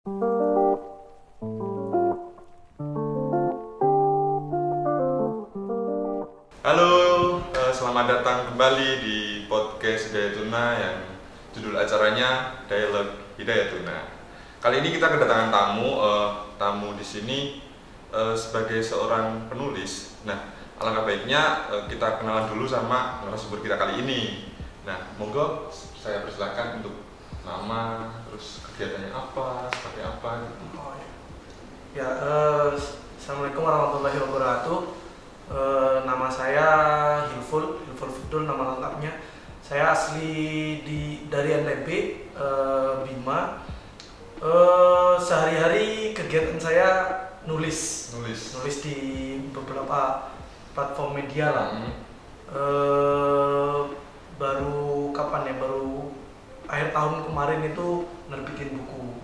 Halo, selamat datang kembali di podcast Hidayatuna yang judul acaranya Dialog Hidayatuna. Kali ini kita kedatangan tamu di sini sebagai seorang penulis. Nah, alangkah baiknya kita kenalan dulu sama narasumber kita kali ini. Nah, monggo saya persilakan untuk nama, terus kegiatannya apa, seperti apa gitu. Ya, Assalamualaikum warahmatullahi wabarakatuh. Nama saya Hilful Fidul, nama lengkapnya. Saya asli dari NTB, Bima. Sehari-hari kegiatan saya nulis di beberapa platform media lah. Baru akhir tahun kemarin itu nerbitin buku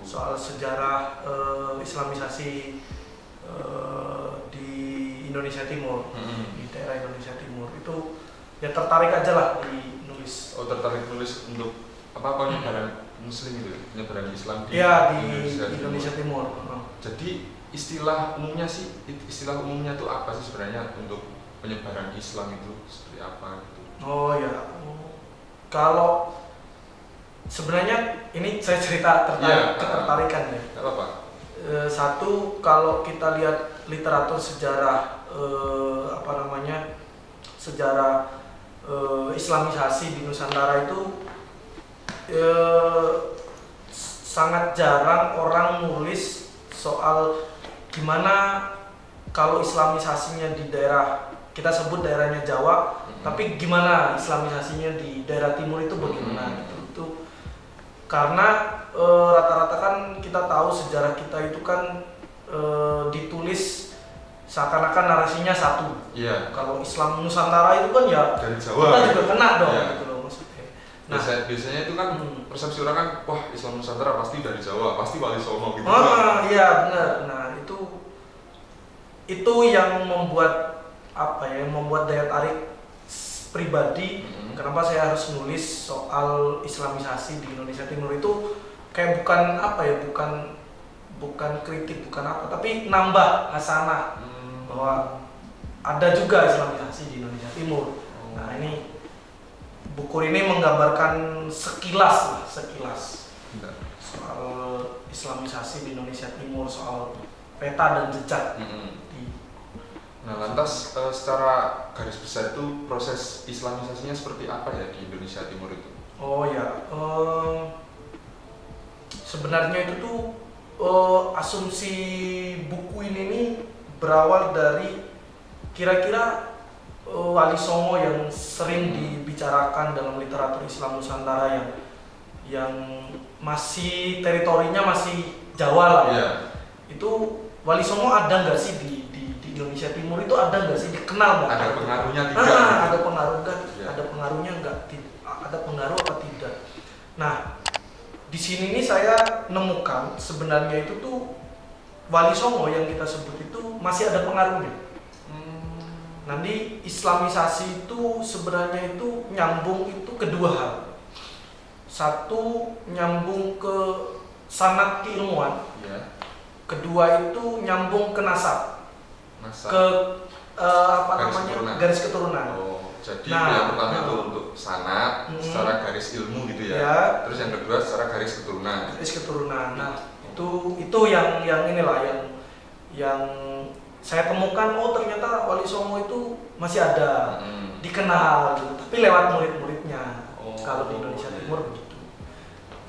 soal sejarah Islamisasi di Indonesia Timur, di daerah Indonesia Timur. Itu ya tertarik aja lah di nulis. Oh, tertarik nulis untuk apa penyebaran Muslim itu, penyebaran Islam di Indonesia Timur. Jadi istilah umumnya itu apa sih sebenarnya untuk penyebaran Islam itu seperti apa gitu? Oh ya, kalau sebenarnya ini saya cerita ketertarikan ya. Gak apa-apa. Satu, kalau kita lihat literatur sejarah sejarah Islamisasi di Nusantara itu sangat jarang orang nulis soal gimana kalau Islamisasinya di daerah, kita sebut daerahnya Jawa, tapi gimana Islamisasinya di daerah Timur itu bagaimana itu karena rata-rata kan kita tahu sejarah kita itu kan ditulis seakan-akan narasinya satu. Iya. Kalau Islam Nusantara itu kan ya dari Jawa, kita juga kena dong, iya. gitu loh maksudnya. Nah, biasanya itu kan persepsi orang kan, wah Islam Nusantara pasti dari Jawa, pasti Wali Songo gitu. Iya benar. Nah itu yang membuat daya tarik pribadi. Kenapa saya harus nulis soal Islamisasi di Indonesia Timur itu kayak bukan kritik, bukan apa, tapi nambah hasanah bahwa ada juga Islamisasi di Indonesia Timur. Nah, ini buku ini menggambarkan sekilas soal Islamisasi di Indonesia Timur, soal peta dan jejak. Nah, lantas secara garis besar itu proses Islamisasinya seperti apa ya di Indonesia Timur itu? Oh ya, sebenarnya itu tuh asumsi buku ini nih berawal dari kira-kira Wali Songo yang sering dibicarakan dalam literatur Islam Nusantara yang masih teritorinya masih Jawa lah. Yeah. Itu Wali Songo ada nggak sih di Indonesia Timur, itu ada nggak sih, dikenal nggak? Ada pengaruhnya tidak? Ada pengaruh nggak? Yeah. Ada pengaruhnya nggak? Ada pengaruh apa tidak? Nah, di sini nih saya nemukan sebenarnya itu tuh Wali Songo yang kita sebut itu masih ada pengaruhnya. Nanti Islamisasi itu sebenarnya itu nyambung itu kedua hal. Satu, nyambung ke sanad keilmuan. Yeah. Kedua itu nyambung ke nasab. Ke garis keturunan. Oh, jadi yang pertama itu untuk sanad secara garis ilmu gitu ya. Ya. Terus yang kedua secara garis keturunan. Garis keturunan. Nah, itu yang inilah yang saya temukan, oh ternyata Wali Songo itu masih ada, dikenal gitu. Tapi lewat murid-muridnya. Kalau di Indonesia Timur begitu.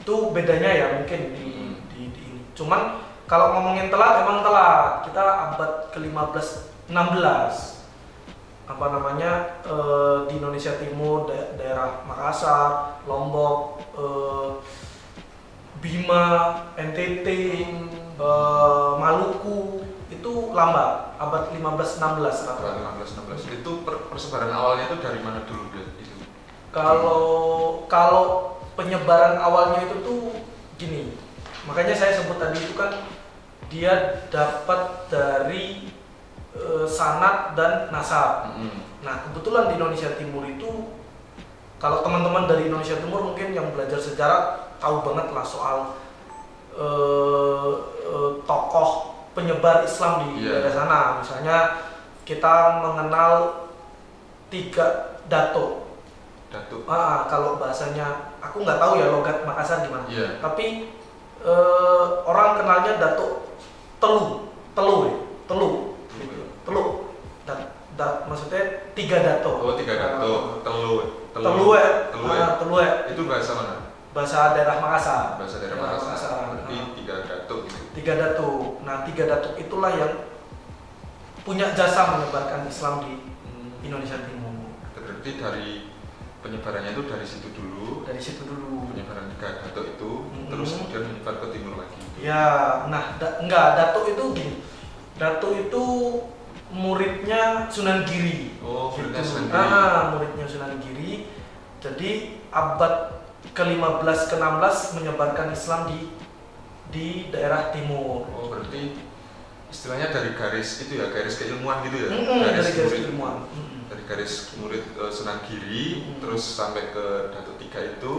Itu bedanya ya mungkin di ini. Cuman kalau ngomongin telat, emang telat. Kita abad ke-15, 16. Di Indonesia Timur, daerah Makassar, Lombok, Bima, NTT, Maluku, itu lambat. Abad 15-16 rata-rata. 15-16. Itu persebaran awalnya itu dari mana dulu itu? Kalau penyebaran awalnya itu tuh gini. Makanya saya sebut tadi itu kan dia dapat dari sanad dan nasab. Nah, kebetulan di Indonesia Timur itu, kalau teman-teman dari Indonesia Timur mungkin yang belajar sejarah tahu banget lah soal tokoh penyebar Islam di daerah sana. Misalnya kita mengenal 3 dato. Kalau bahasanya aku nggak tahu ya logat Makassar gimana. Tapi orang kenalnya dato telu. Maksudnya 3 dato. Oh, 3 dato. Telu. Itu bahasa mana? Bahasa daerah Makassar. Bahasa daerah Makassar. Berarti 3 dato gitu. 3 dato. Nah, 3 dato itulah yang punya jasa menyebarkan Islam di Indonesia Timur. Berarti dari penyebarannya itu dari situ dulu. Penyebaran 3 dato itu, terus kemudian menyebar ke timur lagi. Ya, nah, dato itu gini. Dato itu muridnya Sunan Giri. Oh, muridnya Sunan Giri. Muridnya Sunan Giri. Jadi abad ke-15 ke-16 menyebarkan Islam di daerah timur. Oh, berarti istilahnya dari garis itu ya, garis keilmuan gitu ya. Dari garis keilmuan. Dari garis murid Sunan Giri, terus sampai ke Dato 3 itu.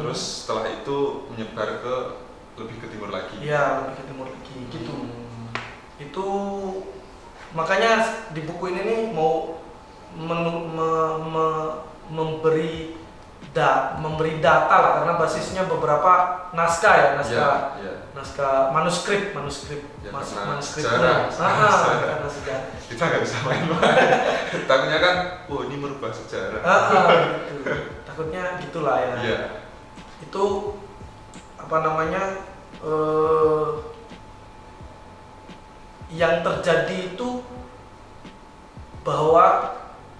Terus setelah itu menyebar ke lebih ke timur lagi. Iya, lebih ke timur lagi gitu. Itu makanya di buku ini nih mau memberi data lah, karena basisnya beberapa naskah naskah manuskrip ya, karena sejarah. Kita nggak bisa main-main. Takutnya kan, ini merubah sejarah. Gitu. Takutnya gitulah ya. Itu apa namanya, yang terjadi itu bahwa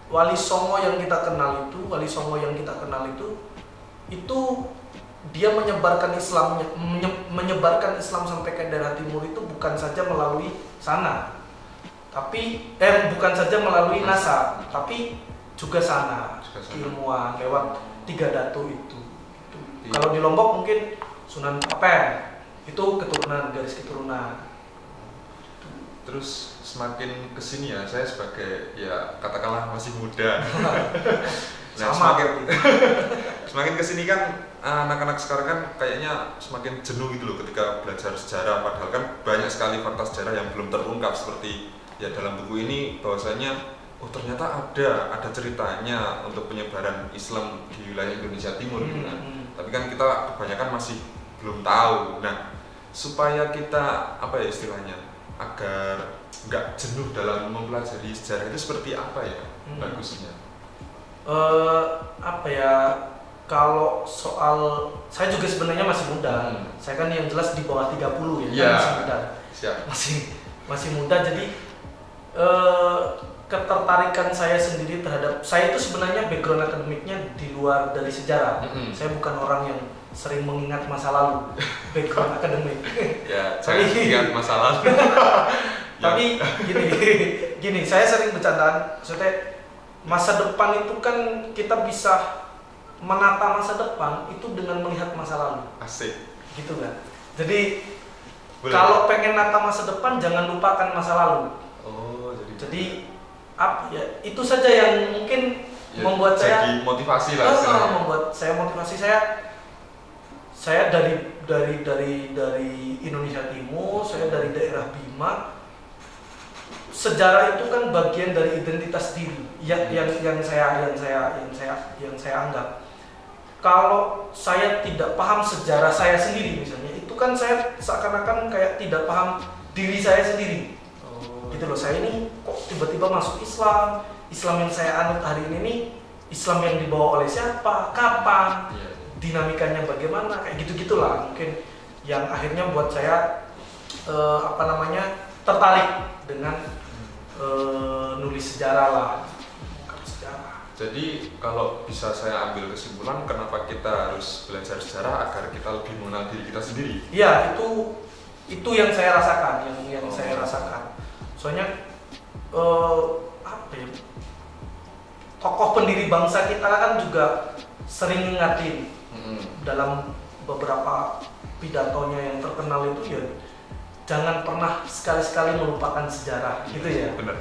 Wali Songo yang kita kenal itu dia menyebarkan Islam sampai ke daerah timur itu bukan saja melalui sana, tapi bukan saja melalui NASA, tapi juga sana. Ilmuwan lewat 3 dato itu. Kalau di Lombok mungkin Sunan Apen, itu garis keturunan. Terus semakin kesini ya, saya sebagai katakanlah masih muda. Semakin kesini kan anak-anak sekarang kan kayaknya semakin jenuh gitu loh ketika belajar sejarah, padahal kan banyak sekali fakta sejarah yang belum terungkap, seperti ya dalam buku ini bahwasanya ternyata ada ceritanya untuk penyebaran Islam di wilayah Indonesia Timur gitu kan. Tapi kan kita kebanyakan masih belum tahu. Nah, supaya kita istilahnya agar nggak jenuh dalam mempelajari sejarah itu seperti apa ya bagusnya? Kalau soal, saya juga sebenarnya masih muda. Saya kan yang jelas di bawah 30 ya. Masih muda. Siap. Masih muda, jadi ketertarikan saya sendiri terhadap, saya itu sebenarnya background akademiknya di luar dari sejarah. Saya bukan orang yang sering mengingat masa lalu, background akademik. Saya ingat masa lalu. Tapi gini, saya sering bercandaan, maksudnya masa depan itu kan kita bisa menata masa depan itu dengan melihat masa lalu. Asik. Gitu kan. Jadi kalau pengen nata masa depan jangan lupakan masa lalu. Jadi itu saja yang mungkin membuat saya motivasi lah. Membuat saya motivasi saya dari Indonesia Timur, saya dari daerah Bima. Sejarah itu kan bagian dari identitas diri yang saya anggap. Kalau saya tidak paham sejarah saya sendiri misalnya, itu kan saya seakan-akan kayak tidak paham diri saya sendiri. Gitu loh, saya ini kok tiba-tiba masuk Islam yang saya anut hari ini nih, Islam yang dibawa oleh siapa, kapan, dinamikanya bagaimana, kayak gitu-gitulah mungkin yang akhirnya buat saya tertarik dengan nulis sejarah lah. Jadi kalau bisa saya ambil kesimpulan, kenapa kita harus belajar sejarah agar kita lebih mengenal diri kita sendiri? Iya, itu yang saya rasakan, saya rasakan. Soalnya tokoh pendiri bangsa kita kan juga sering ngingatin dalam beberapa pidatonya yang terkenal itu, ya jangan pernah sekali-sekali melupakan sejarah, gitu ya. Benar.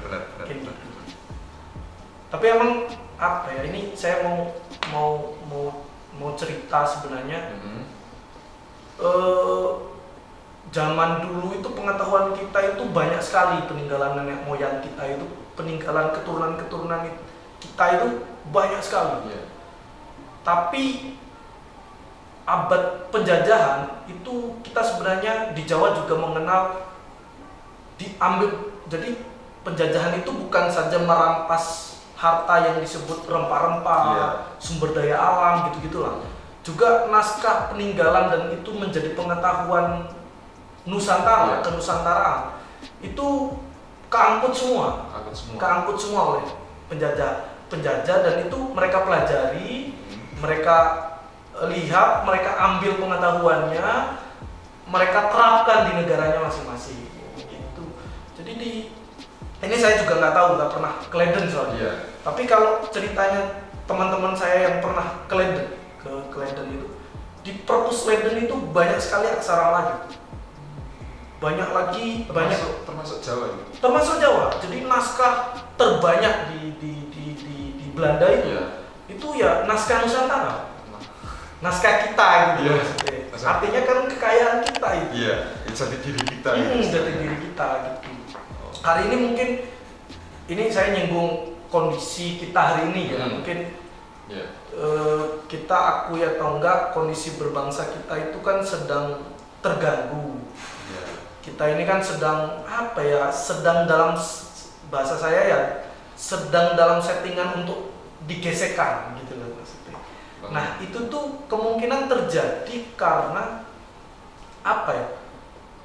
Tapi emang ini saya mau cerita sebenarnya. zaman dulu itu pengetahuan kita itu banyak sekali, peninggalan nenek moyang kita itu, peninggalan keturunan-keturunan kita itu banyak sekali. Tapi abad penjajahan itu kita sebenarnya di Jawa juga mengenal diambil. Jadi penjajahan itu bukan saja merampas harta yang disebut rempah-rempah, sumber daya alam gitu-gitulah. Juga naskah peninggalan dan itu menjadi pengetahuan Nusantara, kenusantaraan itu keangkut semua oleh penjajah dan itu mereka pelajari, mereka lihat, mereka ambil pengetahuannya, mereka terapkan di negaranya masing-masing gitu. Jadi ini saya juga nggak tahu, nggak pernah ke Leiden soalnya. Tapi kalau ceritanya teman-teman saya yang pernah ke Leiden itu, di perpus Leiden itu banyak sekali aksara Melayu. Banyak lagi, termasuk Jawa itu. Termasuk Jawa. Jadi naskah terbanyak di Belanda itu ya naskah Nusantara. Naskah kita gitu maksudnya. Artinya kan kekayaan kita itu. Iya, jati diri kita. Jati diri kita gitu. Hari ini mungkin saya nyinggung kondisi kita hari ini ya. Mungkin kita akui atau enggak, kondisi berbangsa kita itu kan sedang terganggu. Kita ini kan sedang sedang dalam, bahasa saya ya, sedang dalam settingan untuk digesekkan gitu loh maksudnya. Nah itu tuh kemungkinan terjadi karena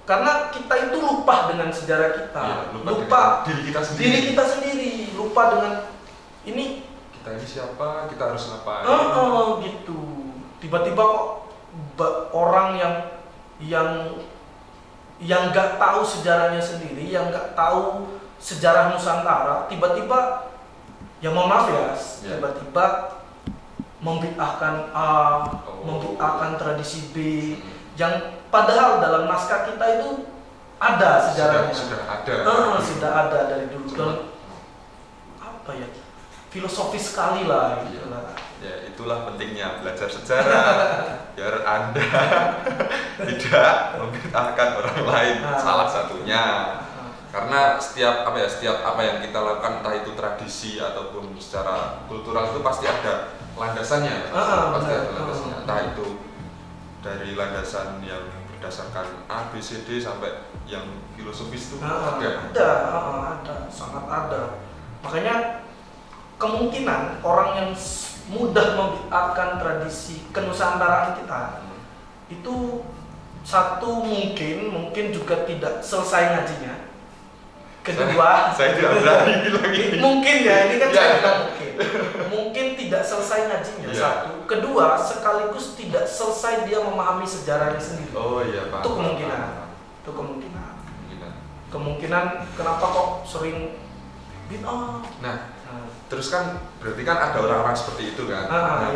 karena kita itu lupa dengan sejarah kita, lupa diri kita sendiri, lupa dengan ini kita ini siapa, kita harus ngapain. Gitu. Tiba-tiba kok orang yang nggak tahu sejarahnya sendiri, yang nggak tahu sejarah Nusantara, tiba-tiba ya mohon maaf ya, tiba-tiba membid'ahkan A, membid'ahkan tradisi B, yang padahal dalam naskah kita itu ada sejarahnya. Sudah ada dari dulu. Dan filosofis sekali lah gitu lah. Ya itulah pentingnya belajar sejarah biar Anda tidak membid'ahkan orang lain, salah satunya. Karena setiap apa yang kita lakukan, entah itu tradisi ataupun secara kultural, itu pasti ada landasannya. Pasti ada landasannya. Entah itu dari landasan yang berdasarkan A, B, C, D sampai yang filosofis itu ada, sangat ada. Makanya kemungkinan orang yang mudah membid'ahkan tradisi kenusantaraan kita itu satu, mungkin juga tidak selesai ngajinya. Kedua, saya tidak berani bilang ini. Mungkin ya, ini kan saya bilang mungkin tidak selesai ngajinya. Satu, kedua, sekaligus tidak selesai dia memahami sejarahnya sendiri. Pak. Itu kemungkinan kenapa kok sering bid'ah. Terus kan berarti kan ada orang-orang seperti itu kan.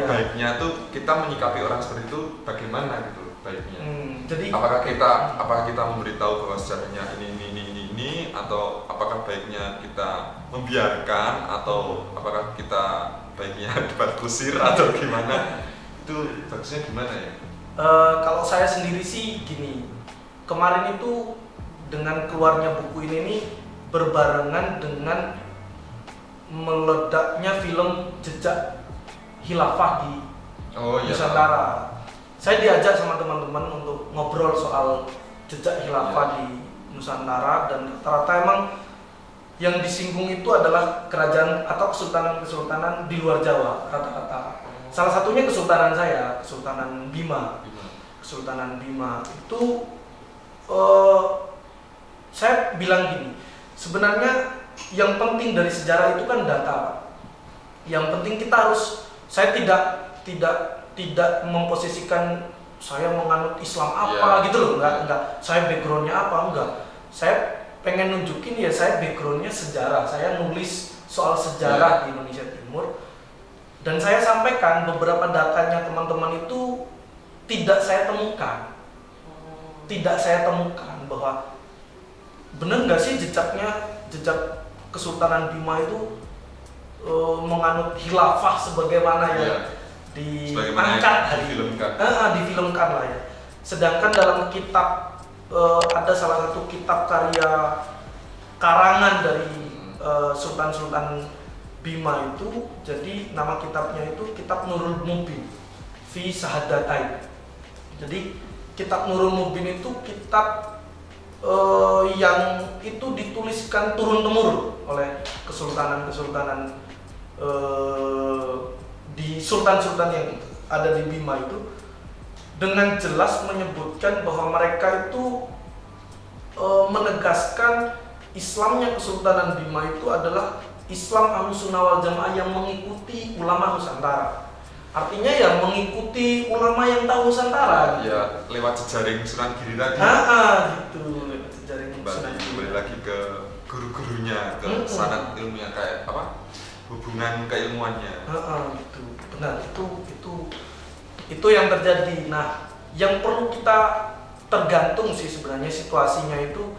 Baiknya tuh kita menyikapi orang seperti itu bagaimana gitu baiknya. Jadi apakah kita memberitahu bahwa sejarahnya ini, atau apakah baiknya kita membiarkan, atau apakah kita baiknya debat kusir atau gimana? Itu bagusnya gimana ya? Kalau saya sendiri sih gini, kemarin itu dengan keluarnya buku ini nih berbarengan dengan meledaknya film Jejak Khilafah di Nusantara. Saya diajak sama teman-teman untuk ngobrol soal jejak khilafah di Nusantara, dan rata-rata emang yang disinggung itu adalah kerajaan atau kesultanan-kesultanan di luar Jawa rata-rata. Salah satunya kesultanan saya, Kesultanan Bima. Kesultanan Bima itu saya bilang gini, sebenarnya yang penting dari sejarah itu kan data. Yang penting kita harus, saya tidak memposisikan saya menganut Islam apa gitu loh, enggak. Saya backgroundnya apa, enggak. Saya pengen nunjukin ya saya backgroundnya sejarah. Saya nulis soal sejarah di Indonesia Timur, dan saya sampaikan beberapa datanya teman-teman itu tidak saya temukan bahwa benar nggak sih jejak Kesultanan Bima itu menganut khilafah sebagaimana yang diangkat, difilmkan lah ya. Sedangkan dalam kitab ada salah satu kitab karya karangan dari Sultan Bima itu. Jadi nama kitabnya itu Kitab Nurul Mubin fi Sahadatain. Jadi Kitab Nurul Mubin itu kitab yang itu dituliskan turun-temurun oleh kesultanan-kesultanan di sultan-sultan yang ada di Bima itu, dengan jelas menyebutkan bahwa mereka itu menegaskan Islamnya Kesultanan Bima itu adalah Islam Ahlussunnah wal Jamaah yang mengikuti ulama Nusantara. Artinya ya mengikuti ulama yang tahu Nusantara. Ya, lewat jejaring Sunan Giri tadi. Gitu. Lewat jejaring Sunan Giri. Kembali lagi ke guru-gurunya, ke sanad ilmiah, kayak apa? Hubungan keilmuannya. Gitu. Benar, itu yang terjadi. Nah, yang perlu kita tergantung sih sebenarnya situasinya itu,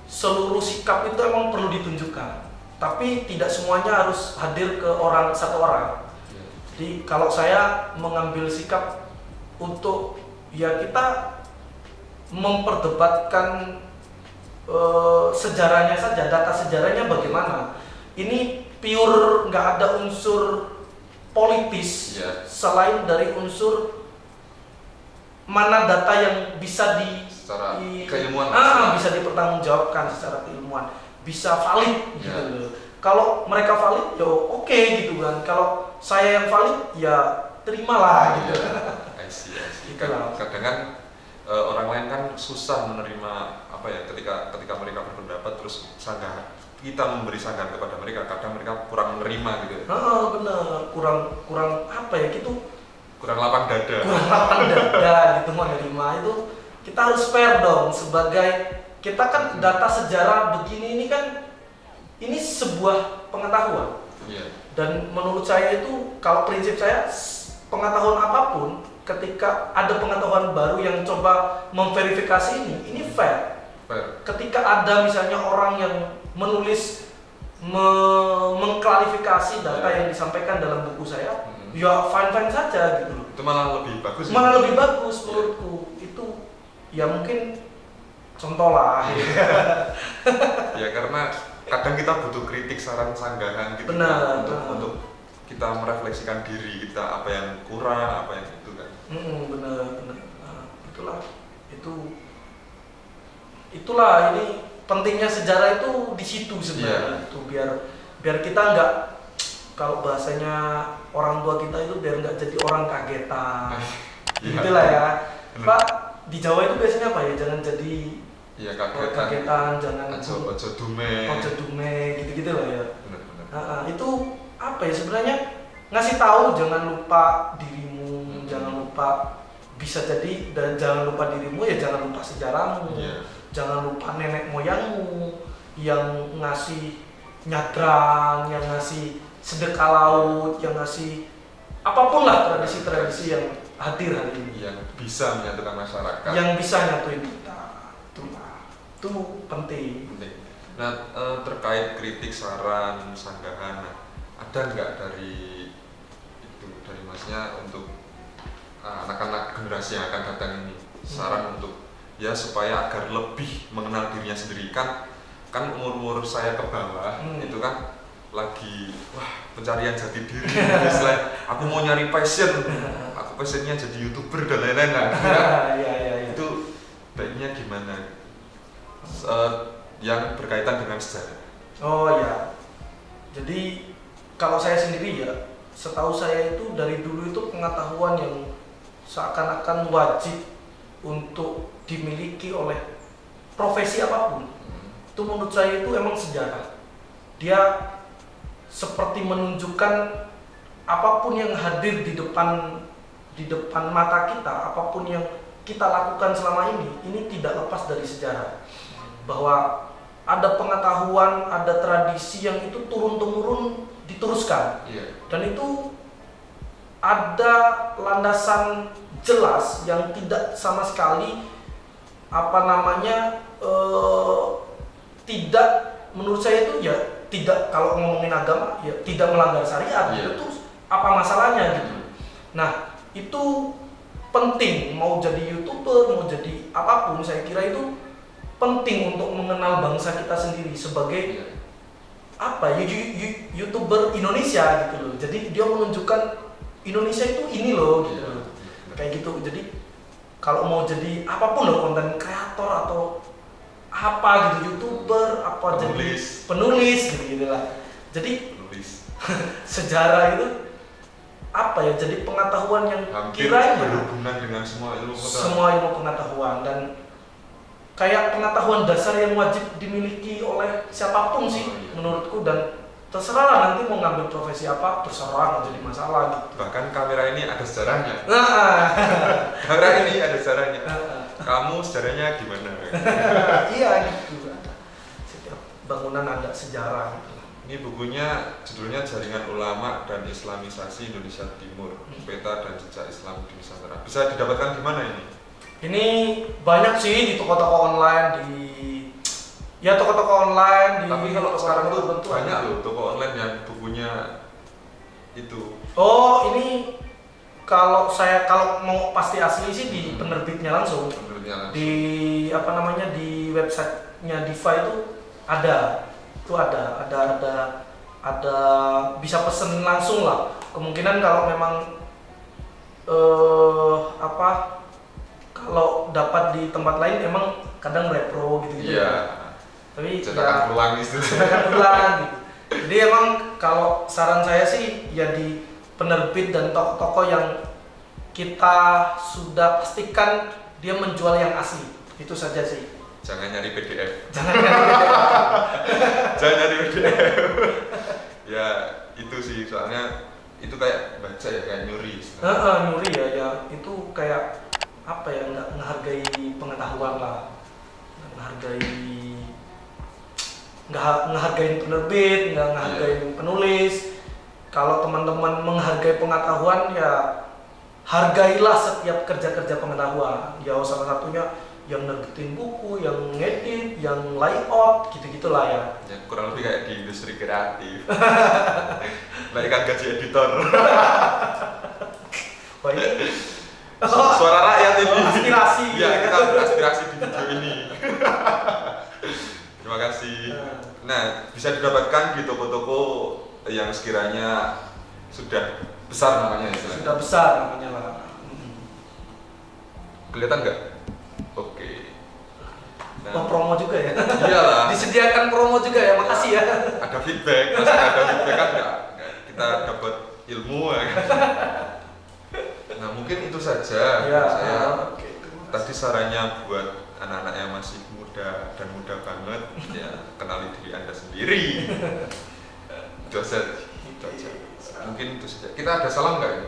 seluruh sikap itu emang perlu ditunjukkan, tapi tidak semuanya harus hadir ke satu orang. Jadi kalau saya mengambil sikap untuk ya kita memperdebatkan sejarahnya saja, data sejarahnya bagaimana. Ini pure nggak ada unsur politis selain dari unsur mana data yang bisa secara keilmuan bisa dipertanggungjawabkan secara keilmuan, bisa valid gitu loh. Kalau mereka valid ya oke gitu kan. Kalau saya yang valid ya terimalah gitu. I see. Kadang kan orang lain kan susah menerima apa ya, ketika mereka berpendapat terus kita memberi sanggahan kepada mereka, kadang mereka kurang menerima gitu. Bener, kurang apa ya gitu. Kurang lapang dada gitu menerima itu. Kita harus fair dong, sebagai kita kan data sejarah begini ini kan ini sebuah pengetahuan. Dan menurut saya itu, kalau prinsip saya, pengetahuan apapun ketika ada pengetahuan baru yang coba memverifikasi ini fair. Ketika ada misalnya orang yang menulis mengklarifikasi data yang disampaikan dalam buku saya, ya fine saja gitu loh. Itu malah lebih bagus. Menurutku. Itu ya mungkin contoh lah. Ya karena kadang kita butuh kritik, saran, sanggahan gitu. Benar. Untuk kita merefleksikan diri kita, apa yang kurang, apa yang itu kan. Benar. Itulah ini pentingnya sejarah itu di situ sebenarnya. Itu biar kita nggak, kalau bahasanya orang tua kita itu biar nggak jadi orang kagetan. Itulah ya. Pak, di Jawa itu biasanya apa ya? Jangan jadi kagetan, jangan ojo dume gitu lah ya. Benar. Itu apa ya sebenarnya, ngasih tahu jangan lupa dirimu, jangan lupa, bisa jadi, dan jangan lupa dirimu ya jangan lupa sejarahmu, jangan lupa nenek moyangmu yang ngasih nyadrang, yang ngasih sedekah laut, yang ngasih apapun lah tradisi-tradisi yang hadir hari ini, yang bisa menyatukan masyarakat, yang bisa nyatuin kita. Itu penting. Nah, terkait kritik, saran, sanggahan, ada nggak dari masnya untuk anak-anak generasi yang akan datang ini saran untuk ya supaya agar lebih mengenal dirinya sendiri? Kan umur saya ke bawah itu kan lagi pencarian jati diri. Misalnya aku mau nyari passion, aku passionnya jadi YouTuber dan lain-lain kan. Itu baiknya gimana? Yang berkaitan dengan sejarah. Jadi kalau saya sendiri ya, setahu saya itu dari dulu itu pengetahuan yang seakan-akan wajib untuk dimiliki oleh profesi apapun. Itu menurut saya itu emang sejarah. Dia seperti menunjukkan apapun yang hadir di depan mata kita, apapun yang kita lakukan selama ini tidak lepas dari sejarah. Bahwa ada pengetahuan, ada tradisi yang itu turun-temurun diteruskan. Dan itu ada landasan jelas yang tidak sama sekali tidak, menurut saya itu ya tidak, kalau ngomongin agama ya tidak melanggar syariat. Itu apa masalahnya gitu. Nah, itu penting, mau jadi YouTuber, mau jadi apapun, saya kira itu penting untuk mengenal bangsa kita sendiri sebagai apa ya, YouTuber Indonesia gitu loh. Jadi dia menunjukkan Indonesia itu ini loh gitu loh. Kayak gitu. Jadi kalau mau jadi apapun loh, konten kreator atau apa gitu, YouTuber, apa jadi penulis gitu lah. Jadi sejarah itu apa ya, jadi pengetahuan yang kiranya berhubungan dengan semua ilmu pengetahuan, dan kayak pengetahuan dasar yang wajib dimiliki oleh siapapun sih menurutku. Dan terserah lah nanti mau ngambil profesi apa, terserah, nggak jadi masalah gitu. Bahkan kamera ini ada sejarahnya. Kamera ini ada sejarahnya. Kamu sejarahnya gimana? Iya gitu. Setiap bangunan ada sejarah gitu. Ini bukunya judulnya Jaringan Ulama dan Islamisasi Indonesia Timur, Peta dan Jejak Islam di Nusantara. Bisa didapatkan di mana ini? Ini banyak sih di toko-toko online, toko-toko online. Tapi kalau sekarang tuh banyak loh toko online yang bukunya itu. Oh, ini kalau mau pasti asli sih di penerbitnya langsung. Di apa namanya, di websitenya Diva itu ada. Itu ada bisa pesen langsung lah. Kemungkinan kalau memang kalau dapat di tempat lain emang kadang repro gitu. Iya. Tapi cetakan ulang gitu. Cetakan ulang gitu. Jadi emang kalau saran saya sih ya di penerbit dan toko-toko yang kita sudah pastikan dia menjual yang asli. Itu saja sih. Jangan nyari PDF. Jangan nyari PDF. Ya itu sih, soalnya itu kayak baca ya, kayak nyuri. Nyuri ya itu kayak apa ya, nggak menghargai pengetahuan lah, nggak menghargai penerbit, nggak menghargai penulis. Kalau teman-teman menghargai pengetahuan ya hargailah setiap kerja-kerja pengetahuan. Ya salah satunya yang nerbitin buku, yang ngedit, yang layout, gitu-gitulah ya. Ya kurang lebih kayak di industri kreatif. Naikkan gaji editor. Wah, ini suara rakyat ini. Aspirasi. Ya, kita beraspirasi di video ini. Terima kasih. Nah, bisa didapatkan di toko-toko yang sekiranya sudah besar namanya istilahnya. Sudah besar namanya lah. Kelihatan nggak? Oke. Nah, promo juga ya? Iyalah. Disediakan promo juga ya, makasih ya. Ada feedback, masa ada feedback kan nggak? Kita dapat ilmu ya kan? Nah mungkin itu saja ya, saya. Tadi sarannya buat anak-anak yang masih muda dan muda banget, ya kenali diri Anda sendiri. Itu aja. Mungkin itu saja. Kita ada salam nggak ya?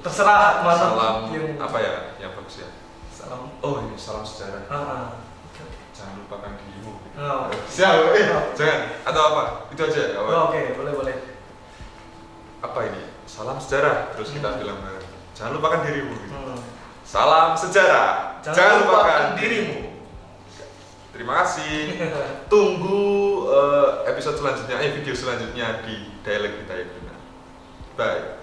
Terserah mana. Salam apa ya yang bagus ya? Salam. Oh ini salam sejarah. Jangan lupakan dirimu. Siap. Jangan. Atau apa? Itu aja. Oke, boleh. Apa ini? Salam sejarah. Terus kita bilang jangan lupakan dirimu. Salam sejarah. Jangan lupakan dirimu. Terima kasih. Tunggu episode selanjutnya, video selanjutnya di Dialog Hidayah Tuna. Bye.